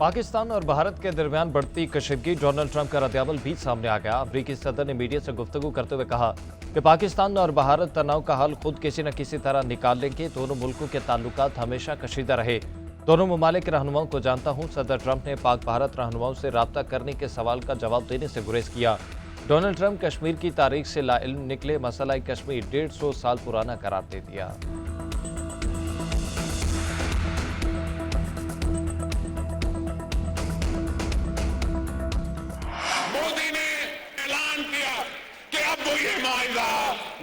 पाकिस्तान और भारत के दरमियान बढ़ती कशीदगी, डोनाल्ड ट्रंप का रद्द-ए-अमल भी सामने आ गया। अमरीकी सदर ने मीडिया से गुफ्तगू करते हुए कहा कि पाकिस्तान और भारत तनाव का हल खुद किसी न किसी तरह निकाल लेंगे। दोनों मुल्कों के ताल्लुकात हमेशा कशीदा रहे। दोनों ममालिक के रहनुमाओं को जानता हूं। सदर ट्रंप ने पाक भारत रहनुमाओं से राब्ता करने के सवाल का जवाब देने से गुरेज किया। डोनाल्ड ट्रंप कश्मीर की तारीख से लाइल्म निकले, मसला कश्मीर 150 साल पुराना करार दे दिया। ये मायदा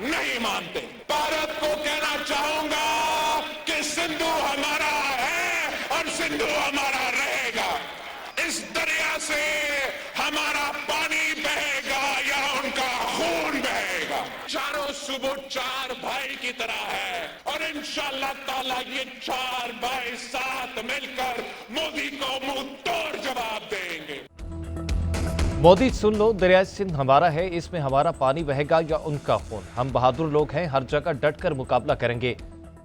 नहीं मानते। भारत को कहना चाहूंगा कि सिंधु हमारा है और सिंधु हमारा रहेगा। इस दरिया से हमारा पानी बहेगा या उनका खून बहेगा। चारों सुबह चार भाई की तरह है और इंशाअल्लाह ताला ये चार भाई साथ मिलकर मोदी को मुंह तोड़ जवाब देंगे। मोदी सुन लो, दरिया सिंध हमारा है, इसमें हमारा पानी बहेगा या उनका खून। हम बहादुर लोग हैं, हर जगह डटकर मुकाबला करेंगे।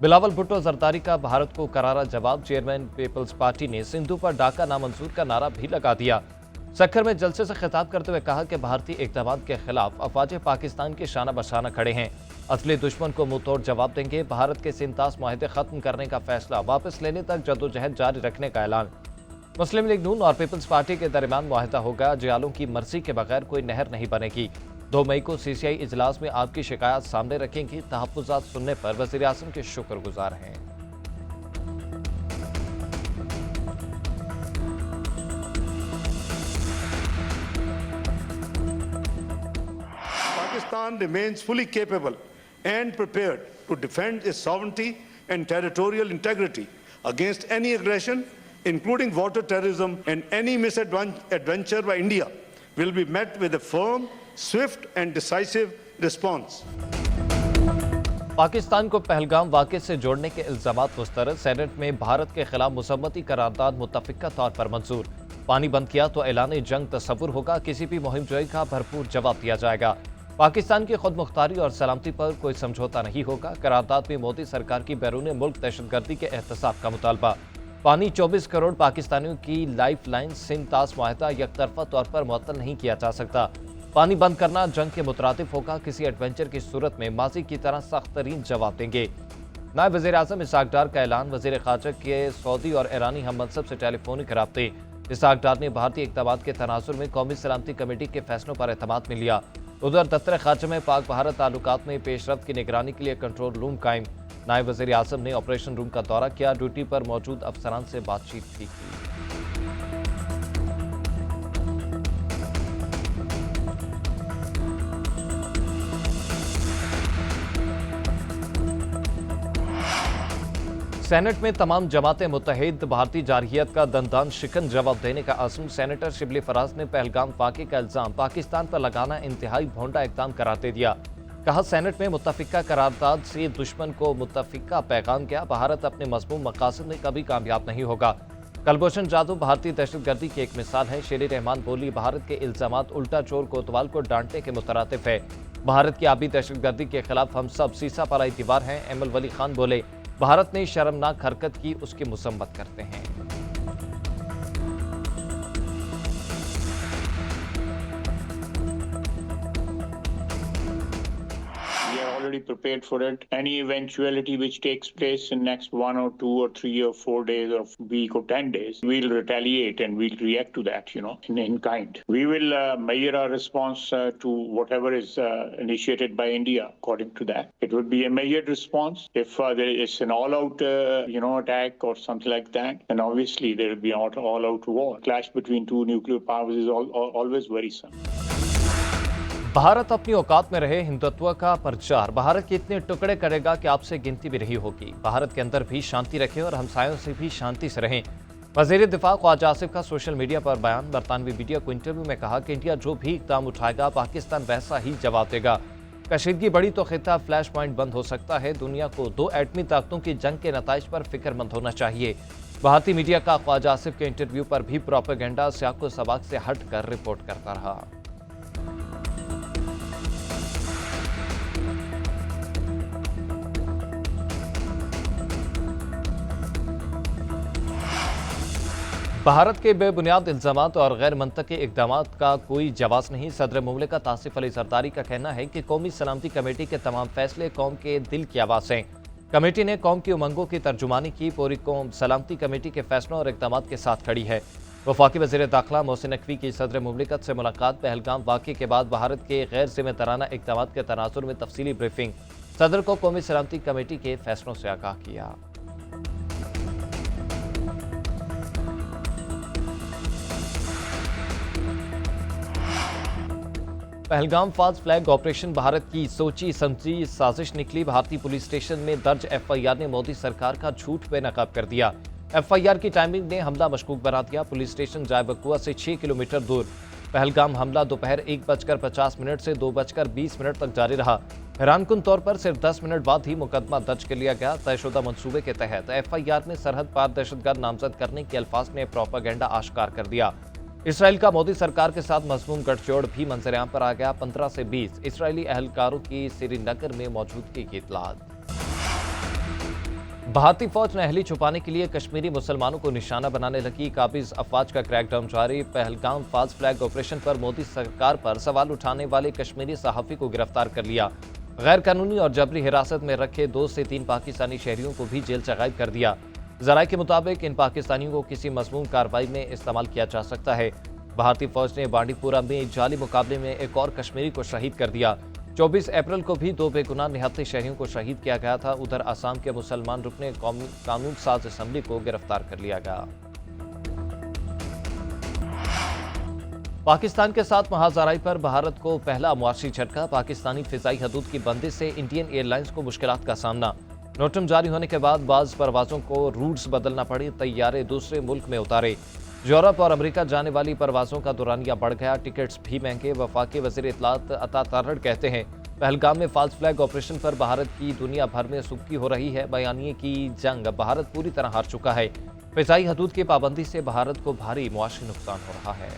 बिलावल भुट्टो जरदारी का भारत को करारा जवाब। चेयरमैन पीपल्स पार्टी ने सिंधु पर डाका नामंजूर का नारा भी लगा दिया। सक्खर में जलसे से खिताब करते हुए कहा कि भारतीय इक़दाम के खिलाफ अफवाज पाकिस्तान के शाना बशाना खड़े हैं। असली दुश्मन को मुंह तोड़ जवाब देंगे। भारत के सिंतास माहिदे खत्म करने का फैसला वापस लेने तक जदोजहद जारी रखने का ऐलान। मुस्लिम लीग नून और पीपल्स पार्टी के दरमियान मुआहदा होगा। जयालों की मर्जी के बगैर कोई नहर नहीं बनेगी। 2 मई को सीसीआई इजलास में आपकी शिकायत सामने रखेंगी। तहफ्फुज़ात सुनने पर वज़ीर आज़म के शुक्रगुजार हैं। Pakistan remains fully capable and prepared to defend its sovereignty and territorial integrity against any aggression, including water terrorism, and any misadventure by India will be met with a firm, swift and decisive response. Pakistan को पहलगाम वाक़े से जोड़ने के इल्जामात मुस्तरद। Senate में भारत के खिलाफ मुसम्मती करारदाद मुत्तफ़िक़ा तौर पर मंजूर। पानी बंद किया तो ऐलान जंग तस्वुर होगा। किसी भी मुहिम जोई का भरपूर जवाब दिया जाएगा। पाकिस्तान की खुद मुख्तारी और सलामती पर कोई समझौता नहीं होगा। करारदाद में मोदी सरकार की बैरून मुल्क दहशतगर्दी के एहतसाब का मुतालबा। पानी 24 करोड़ पाकिस्तानियों की लाइफ लाइन। सिंध तास मुआहदा यकतरफा तौर पर मुअत्तल नहीं किया जा सकता। पानी बंद करना जंग के मुतरादिफ होगा। किसी एडवेंचर की सूरत में माजी की तरह सख्त तरीन जवाब देंगे। नायब वज़ीर आज़म इसहाक डार का ऐलान। वज़ीर ख़ारजा के सऊदी और ईरानी हम मनसब से टेलीफोनिक राब्ते। इसहाक डार ने भारतीय इक़दाम के तनाजुर में कौमी सलामती कमेटी के फैसलों पर एतमाद में लिया। उधर दफ्तर ख़ारजा में पाक भारत ताल्लुकात में पेशरफ्त की निगरानी के लिए कंट्रोल रूम कायम। नायब वज़ीर आज़म ने ऑपरेशन रूम का दौरा किया। ड्यूटी पर मौजूद अफसरान से बातचीत भी की। सेनेट में तमाम जमातें मुत्तहिद। भारतीय जारहियत का दंदान शिकन जवाब देने का अज़्म। सेनेटर शिबली फराज ने पहलगाम वाक़े का इल्ज़ाम पाकिस्तान पर लगाना इंतहाई भोंडा इक़दाम करार दे दिया। कहा, सेनेट में मुत्तफ़िक़ा करारदाद से दुश्मन को मुत्तफ़िक़ा पैगाम किया। भारत अपने मज़मूम मकासद में कभी कामयाब नहीं होगा। कलभूषण जाधव भारतीय दहशतगर्दी की एक मिसाल है। शेर रहमान बोली, भारत के इल्ज़ामात उल्टा चोर कोतवाल को डांटने के मुतरातिफ है। भारत की आबी दहशतगर्दी के खिलाफ हम सब सीसा पराई दीवार हैं। एमल वली खान बोले, भारत ने शर्मनाक हरकत की, उसकी मुसम्मत करते हैं। Already prepared for it. Any eventuality which takes place in next 1 or 2 or 3 or 4 days or week or 10 days, we'll retaliate and we'll react to that, in kind. We will measure our response to whatever is initiated by India according to that. It would be a measured response. If there is an all-out, attack or something like that, then obviously there will be an all-out war. Clash between two nuclear powers is always worrisome. Bharat अपनी औकात में रहे, हिंदुत्व का प्रचार भारत के इतने टुकड़े करेगा कि आपसे गिनती भी नहीं होगी। भारत के अंदर भी शांति रखें और हमसायों से भी शांति से रहें। वज़ीर दिफा ख्वाजा आसिफ का सोशल मीडिया पर बयान। बरतानवी मीडिया को इंटरव्यू में कहा कि इंडिया जो भी इक़दाम उठाएगा पाकिस्तान वैसा ही जवाब देगा। कशीदगी बढ़ी तो खिता फ्लैश पॉइंट बंद हो सकता है। दुनिया को 2 एटमी ताकतों की जंग के नताइज पर फिक्रमंद होना चाहिए। भारतीय मीडिया का ख्वाजा आसिफ के इंटरव्यू पर भी प्रोपेगेंडा सियाको सबाक से हटकर रिपोर्ट करता रहा। भारत के बेबुनियाद इल्जामात और गैर मंतकी इकदामात का कोई जवाब नहीं। सदर मुमलिकत आसिफ अली जरदारी का कहना है कि कौमी सलामती कमेटी के तमाम फैसले कौम के दिल की आवाज़ हैं। कमेटी ने कौम की उमंगों की तर्जुमानी की। पूरी कौम सलामती कमेटी के फैसलों और इकदामात के साथ खड़ी है। वफाकी वज़ीर दाखिला मोहसिन नकवी की सदर मुमलिकत से मुलाकात। पहलगाम वाक़े के बाद भारत के गैर जिम्मेदाराना इकदामात के तनाजुर में तफसीली ब्रीफिंग। सदर को कौमी सलामती कमेटी के फैसलों से आगाह किया। Pahalgam false flag operation Bharat की सोची समझी साजिश निकली। भारतीय पुलिस स्टेशन में दर्ज एफआईआर ने मोदी सरकार का झूठ बेनकाब कर दिया। एफआईआर की टाइमिंग ने हमला मशकूक बना दिया। पुलिस स्टेशन जायबकुआ से 6 किलोमीटर दूर पहलगाम हमला दोपहर 1:50 से 2:20 तक जारी रहा। हैरानकुन तौर पर सिर्फ 10 मिनट बाद ही मुकदमा दर्ज कर लिया गया। तयशुदा मंसूबे के तहत एफआईआर में सरहद पार दहशतगर्द नामजद करने के अल्फाज में प्रोपागेंडा आश्कार कर दिया। इसराइल का मोदी सरकार के साथ मजमूम गठजोड़ भी मंजरेआम पर आ गया। 15 से 20 इसराइली अहलकारों की श्रीनगर में मौजूदगी की इत्तलात। भारतीय फौज नहली छुपाने के लिए कश्मीरी मुसलमानों को निशाना बनाने लगी। काबिज अफवाज का क्रैकडाउन जारी। पहलगाम फॉल्स फ्लैग ऑपरेशन पर मोदी सरकार पर सवाल उठाने वाले कश्मीरी सहाफी को गिरफ्तार कर लिया। गैर कानूनी और जबरी हिरासत में रखे 2 से 3 पाकिस्तानी शहरियों को भी जेल से गायब कर दिया। जराये के मुताबिक इन पाकिस्तानियों को किसी मजमूम कार्रवाई में इस्तेमाल किया जा सकता है। भारतीय फौज ने बांडीपुरा में जाली मुकाबले में एक और कश्मीरी को शहीद कर दिया। 24 अप्रैल को भी 2 बेगुनाह निहत्थे शहरियों को शहीद किया गया था। उधर असम के मुसलमान रुकने कानून साज असम्बली को गिरफ्तार कर लिया गया। पाकिस्तान के साथ महाजराई पर भारत को पहला मुआशी झटका। पाकिस्तानी फिजाई हदूद की बंदिश से इंडियन एयरलाइंस को मुश्किलात का सामना। नोटम जारी होने के बाद बाज़ परवाजों को रूट्स बदलना पड़ी। तैयारे दूसरे मुल्क में उतारे। यूरोप और अमेरिका जाने वाली परवाजों का दुरानिया बढ़ गया। टिकट्स भी महंगे। वफाकी वज़ीर इत्तलात अता तारड़ कहते हैं पहलगाम में फॉल्स फ्लैग ऑपरेशन पर भारत की दुनिया भर में सुक्की हो रही है। बयानिए की जंग भारत पूरी तरह हार चुका है। फिजाई हदूद की पाबंदी से भारत को भारी मुआशी नुकसान हो रहा है।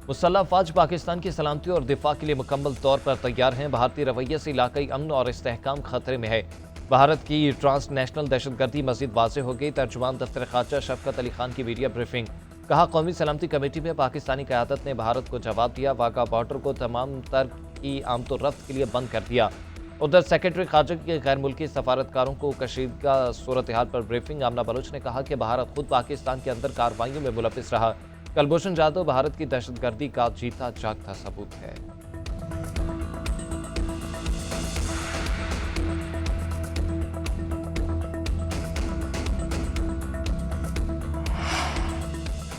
मुसल्लह अफवाज पाकिस्तान की सलामती और दिफा के लिए मुकम्मल तौर पर तैयार हैं। भारतीय रवैये से इलाकाई अमन और इस्तेहकाम खतरे में है। भारत की ट्रांसनेशनल दहशतगर्दी मजीद वाज़ेह हो गई। तर्जुमान दफ्तर खाचा शफकत अली खान की मीडिया ब्रीफिंग। कहा कौमी सलामती कमेटी में पाकिस्तानी क़यादत ने भारत को जवाब दिया। वाघा बॉर्डर को तमाम तर की आमदोरफ्त के लिए बंद कर दिया। उधर सेक्रेटरी खारजा के गैर मुल्की सफारतकारों को कशीदगा सूरत हाल पर ब्रीफिंग। आमना बलोच ने कहा कि भारत खुद पाकिस्तान के अंदर कार्रवाइयों में मुलविस रहा। कुलभूषण जाधव भारत की दहशतगर्दी का जीता जागता सबूत है।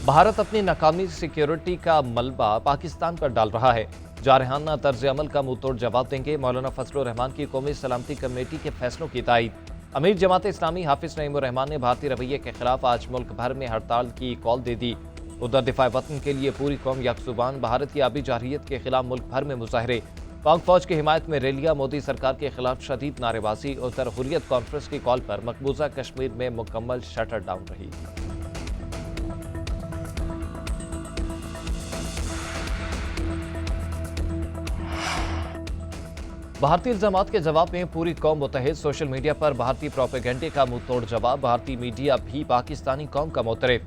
भारत अपनी नाकामी सिक्योरिटी का मलबा पाकिस्तान पर डाल रहा है। जारहाना तर्ज अमल का मुंहतोड़ जवाब देंगे। मौलाना फजलुर रहमान की कौमी सलामती कमेटी के फैसलों की तायीद। अमीर जमात इस्लामी हाफिज नईमुर रहमान ने भारतीय रवैये के खिलाफ आज मुल्क भर में हड़ताल की कॉल दे दी। उधर दिफा वतन के लिए पूरी कौम यकजुबान। भारत की आबी जारहियत के खिलाफ मुल्क भर में मुजाहरे। पाक फौज की हिमायत में रैलियां। मोदी सरकार के खिलाफ शदीद नारेबाजी। उधर हुर्रियत कॉन्फ्रेंस की कॉल पर मकबूजा कश्मीर में मुकम्मल शटर डाउन रही। भारतीय इल्जामात के जवाब में पूरी कौम मुतहद। सोशल मीडिया पर भारतीय प्रोपेगेंडे का मुंहतोड़ जवाब। भारतीय मीडिया भी पाकिस्तानी कौम का मोतरफ।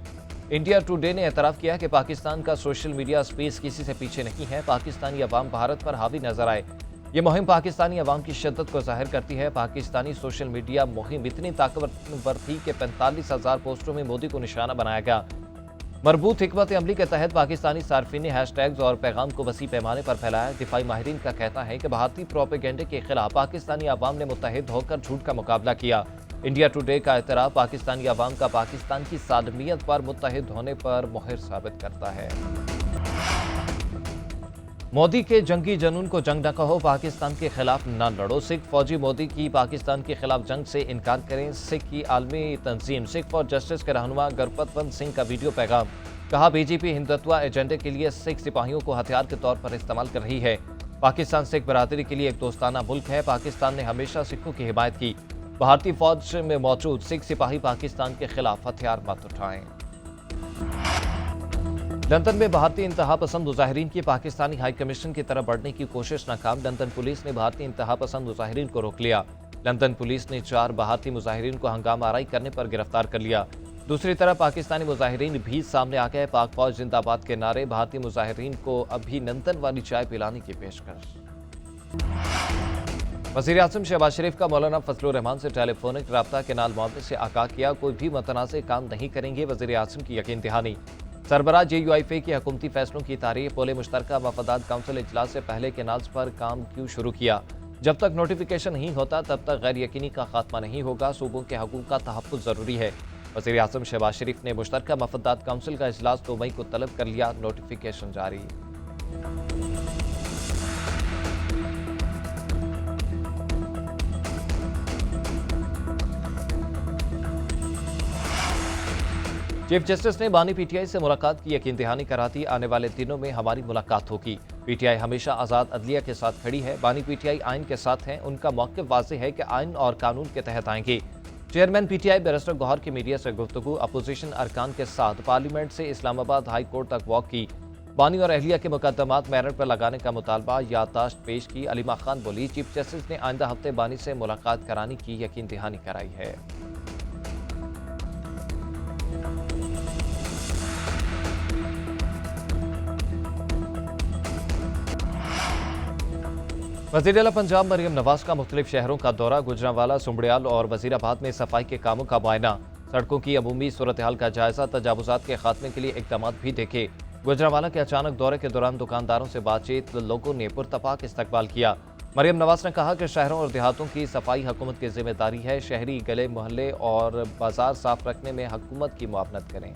इंडिया टुडे ने एतराफ़ किया कि पाकिस्तान का सोशल मीडिया स्पेस किसी से पीछे नहीं है। पाकिस्तानी अवाम भारत पर हावी नजर आए। ये मुहिम पाकिस्तानी अवाम की शिद्दत को जाहिर करती है। पाकिस्तानी सोशल मीडिया मुहिम इतनी ताकतवर थी कि 45,000 पोस्टों में मोदी को निशाना बनाया गया। मरबूत हिकमत अमली के तहत पाकिस्तानी सार्फिन ने हैशटैग्स और पैगाम को वसी पैमाने पर फैलाया। दिफाई माहिरीन का कहना है कि भारतीय प्रोपेगेंडे के खिलाफ पाकिस्तानी अवाम ने मुत्तहिद होकर झूठ का मुकाबला किया। इंडिया टुडे का एतराफ़ पाकिस्तानी अवाम का पाकिस्तान की सालमियत पर मुत्तहिद होने पर मोहर साबित करता है। मोदी के जंगी जनून को जंग न कहो, पाकिस्तान के खिलाफ न लड़ो। सिख फौजी मोदी की पाकिस्तान के खिलाफ जंग से इनकार करें। सिख की आलमी तंजीम सिख फॉर जस्टिस के रहनुमा गुरपतवंत सिंह का वीडियो पैगाम। कहा बीजेपी हिंदुत्व एजेंडे के लिए सिख सिपाहियों को हथियार के तौर पर इस्तेमाल कर रही है। पाकिस्तान सिख बरादरी के लिए एक दोस्ताना मुल्क है। पाकिस्तान ने हमेशा सिखों की हिमायत की। भारतीय फौज में मौजूद सिख सिपाही पाकिस्तान के खिलाफ हथियार मत उठाएं। लंदन में भारतीय इंतहा पसंद मुजाहिरीन की पाकिस्तानी हाई कमीशन की तरफ बढ़ने की कोशिश नाकाम। लंदन पुलिस ने भारतीय इंतहा पसंद मुजाहिरीन को रोक लिया। लंदन पुलिस ने 4 भारतीय मुजाहिरीन को हंगामा आराई करने पर गिरफ्तार कर लिया। दूसरी तरफ पाकिस्तानी मुजाहिरीन भी सामने आ गए। पाक फौज जिंदाबाद के नारे, भारतीय मुजाहिरीन को अभिनंदन वाली चाय पिलाने की पेशकश। वज़ीर आज़म शहबाज शरीफ का मौलाना फजलुर रहमान से टेलीफोनिक रब्ता के नाल मामले से आगाह किया, कोई भी मुतनाज़ काम नहीं करेंगे। वज़ीर आज़म की यकीन दहानी। सरबराह JUIF के हुकूमती फैसलों की तारीख, बोले मुश्तरका मफादात काउंसिल इजलास से पहले के नाज पर काम क्यों शुरू किया? जब तक नोटिफिकेशन नहीं होता तब तक गैर यकीनी का खात्मा नहीं होगा। सूबों के हकूक़ का तहफ़्फ़ुज़ ज़रूरी है। वज़ीर आज़म शहबाज शरीफ ने मुश्तरका मफादात काउंसिल का इजलास 2 मई को तलब कर लिया, नोटिफिकेशन जारी। चीफ जस्टिस ने बानी PTI से मुलाकात की यकीन दहानी करा दी, आने वाले दिनों में हमारी मुलाकात होगी। PTI हमेशा आज़ाद अदलिया के साथ खड़ी है। बानी PTI आइन के साथ हैं, उनका मौक़िफ़ वाज़ेह है कि आइन और कानून के तहत आएंगे। चेयरमैन PTI बैरिस्टर गौहर की मीडिया से गुफ्तगू, अपोजिशन अरकान के साथ पार्लियामेंट से इस्लामाबाद हाई कोर्ट तक वॉक की। बानी और अहलिया के मुकदमात मेरिट पर लगाने का मुतालबा, याददाश्त पेश की। अलीमा खान बोली, चीफ जस्टिस ने आइंदा हफ्ते बानी से मुलाकात कराने की यकीन दहानी कराई है। वज़ीर आला पंजाब मरियम नवाज का मुख्तलिफ शहरों का दौरा, गुजरांवाला, सुंबड़ियाल और वज़ीराबाद में सफाई के कामों का मुआयना, सड़कों की अमूमी सूरत हाल का जायजा, तजावुज़ात के खात्मे के लिए इक़दाम भी देखे। गुजरांवाला के अचानक दौरे के दौरान दुकानदारों से बातचीत, लोगों ने पुरतपाक इस्तकबाल किया। मरियम नवाज ने कहा कि शहरों और देहातों की सफाई हुकूमत की जिम्मेदारी है। शहरी गले मोहल्ले और बाजार साफ रखने में हुकूमत की मुआवनत करें।